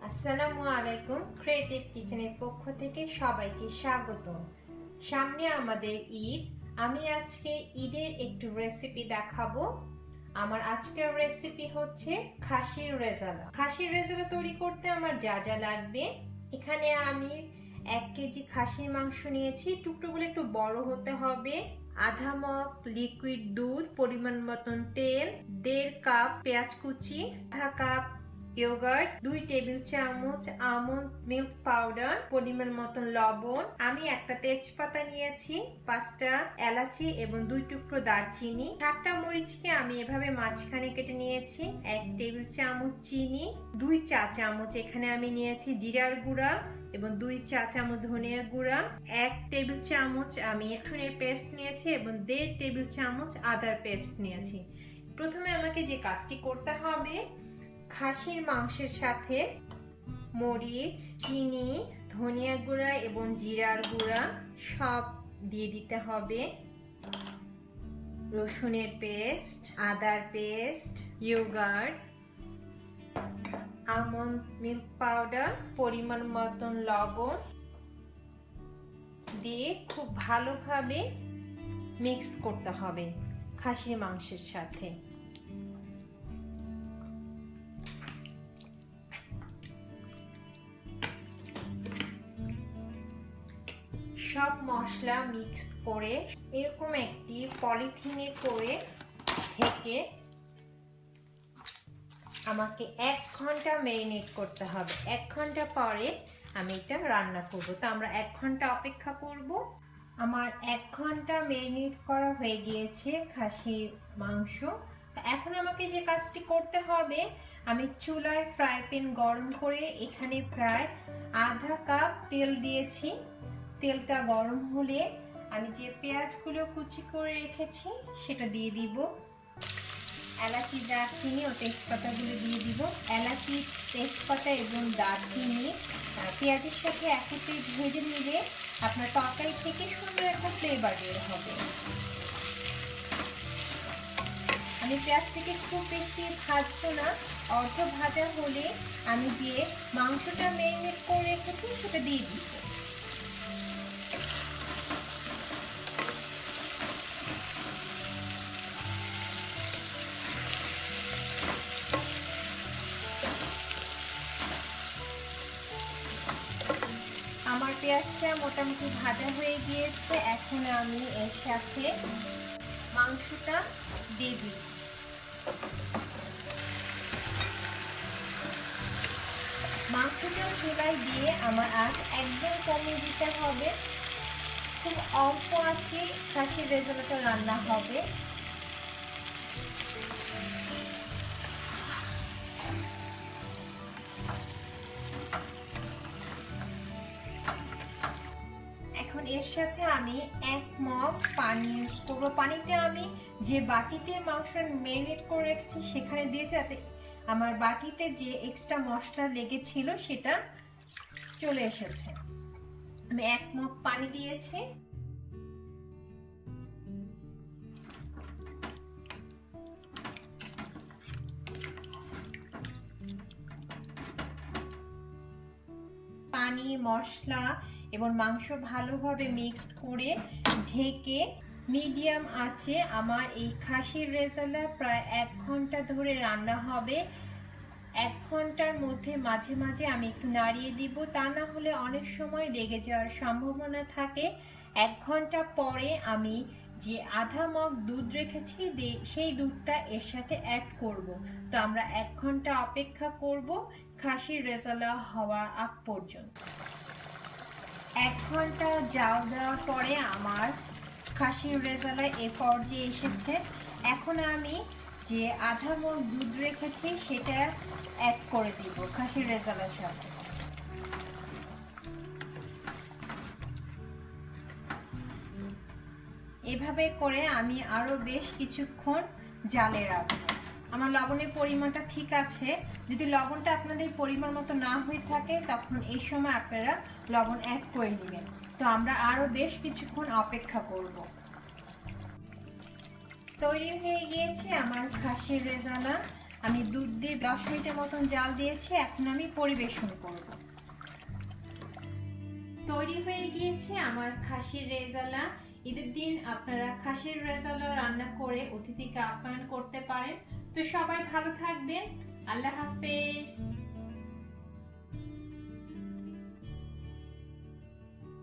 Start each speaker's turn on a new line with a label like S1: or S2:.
S1: আসসালামু আলাইকুম। ক্রিয়েটিভ কিচেনের পক্ষ থেকে সবাইকে স্বাগত। সামনে আমাদের ঈদ। আমি আজকে ঈদের একটু রেসিপি দেখাবো। আমার আজকের রেসিপি হচ্ছে খাসির রেজালা। খাসির রেজালা তৈরি করতে আমার যা যা লাগবে, এখানে আমি 1 কেজি খাসির মাংস নিয়েছি। টুকরোগুলো একটু বড় হতে হবে। আধা মগ লিকুইড দুধ, পরিমাণ মতন তেল, 1.5 কাপ পেঁয়াজ কুচি, আধা কাপ ইয়োগার্ট, 2 টেবিল চামচ আমন্ড মিল্ক পাউডার, পরিমাণ মতন লবণ। আমি একটা তেজপাতা নিয়েছি, 5টা এলাচি এবং 2 টুকরো দারচিনি। 7টা মরিচকে আমি এভাবে মাঝখানে কেটে নিয়েছি। 1 টেবিল চামচ চিনি, 2 চা চামচ এখানে আমি নিয়েছি জিরার গুঁড়া এবং 2 চা চামচ ধনিয়া গুঁড়া, 1 টেবিল চামচ আমি রসুনের পেস্ট নিয়েছি এবং 1.5 টেবিল চামচ আদার পেস্ট নিয়েছি। প্রথমে আমাকে যে কাজটি করতে হবে, খাসির মাংসের সাথে মরিচ, চিনি, ধনিয়া গুঁড়া এবং জিরার গুঁড়া সব দিয়ে দিতে হবে। রসুনের পেস্ট, আদার paste, yogurt, almond milk powder, পরিমাণ মতন লবণ দিয়ে খুব ভালোভাবে মিক্স করতে হবে খাসির মাংসের সাথে। সব মশলা মিক্স করে এরকম একটি পলিথিনে করে ঢেকে আমাকে 1 ঘন্টা ম্যারিনেট করতে হবে। 1 ঘন্টা পরে আমি এটা রান্না করব। তো আমরা 1 ঘন্টা অপেক্ষা করব। আমার 1 ঘন্টা ম্যারিনেট করা হয়ে গিয়েছে খাসির মাংস। তো এখন আমাকে যে কাজটি করতে হবে, আমি চুলায় ফ্রাই প্যান গরম করে এখানে প্রায় আধা কাপ তেল দিয়েছি। তেলটা গরম হলে আমি যে পেঁয়াজগুলো কুচি করে রেখেছি সেটা দিয়ে দিব। এলাচি, দারচিনি ও তেজপাতাগুলো দিয়ে দিব। এলাচি, তেজপাতা এবং দারচিনি পেঁয়াজের সাথে একসাথে ভেজে নিলে আপনার তরকারি থেকে সুন্দর একটা ফ্লেভার বের হবে। আমি পেঁয়াজটাকে খুব বেশি ভাজবো না, অর্ধ ভাজা হলে আমি যে মাংসটা ম্যারিনেট করে রেখেছি সেটা দিয়ে দিব। আমার পেঁয়াজটা মোটামুটি ভাজা হয়ে গিয়েছে। এখন আমি এর সাথে মাংসটা দিয়ে দিই। মাংসটা চুলায় দিয়ে আমার আঁচ একদম কমিয়ে দিতে হবে। খুব অল্প আঁচে খাসির রেজালাটা রান্না হবে। এখন এর সাথে আমি 1 মগ পানি ইউজ করবো। পানিটা আমি যে বাটিতে মাংস ম্যারিনেট করে রেখেছি সেখানে দিয়েছি, যাতে আমার বাটিতে যে এক্সট্রা মশলা লেগেছিল সেটা চলে এসেছে। আমি 1 মগ পানি দিয়েছি। পানি, মশলা এবং মাংস ভালোভাবে মিক্সড করে ঢেকে মিডিয়াম আঁচে আমার এই খাসির রেজালা প্রায় 1 ঘন্টা ধরে রান্না হবে। 1 ঘন্টার মধ্যে মাঝে মাঝে আমি একটু নাড়িয়ে দিব, তা না হলে অনেক সময় লেগে যাওয়ার সম্ভাবনা থাকে। 1 ঘন্টা পরে আমি যে আধা মগ দুধ রেখেছি সেই দুধটা এর সাথে অ্যাড করব। তো আমরা 1 ঘন্টা অপেক্ষা করব খাসির রেজালা হওয়ার আগ পর্যন্ত। 1 ঘন্টা জাল দেওয়ার পরে আমার খাসির রেজালা এ পর্যায়ে এসেছে। এখন আমি যে আধা মগ দুধ রেখেছি সেটা অ্যাড করে দিব খাসির রেজালার সাথে। এভাবে করে আমি আরো বেশ কিছুক্ষণ জালে রাখবো। আমার লবণের পরিমাণটা ঠিক আছে। যদি লবণটা আপনাদের পরিমাণ মতো না হয়ে থাকে তখন এই সময় আপনারা লবণ অ্যাড করে নেবেন। তো আমরা আরো বেশ কিছুক্ষণ অপেক্ষা করব। তৈরি হয়ে গিয়েছে আমার খাসির রেজালা। আমি দুধ দিয়ে 10 মিনিটের মতন জাল দিয়েছি। এখন আমি পরিবেশন করব। তৈরি হয়ে গিয়েছে আমার খাসির রেজালা। ঈদের দিন আপনারা খাসির রেজালা রান্না করে অতিথিকে আপ্যায়ন করতে পারেন। তো সবাই ভালো থাকবেন। আল্লাহ হাফেজ।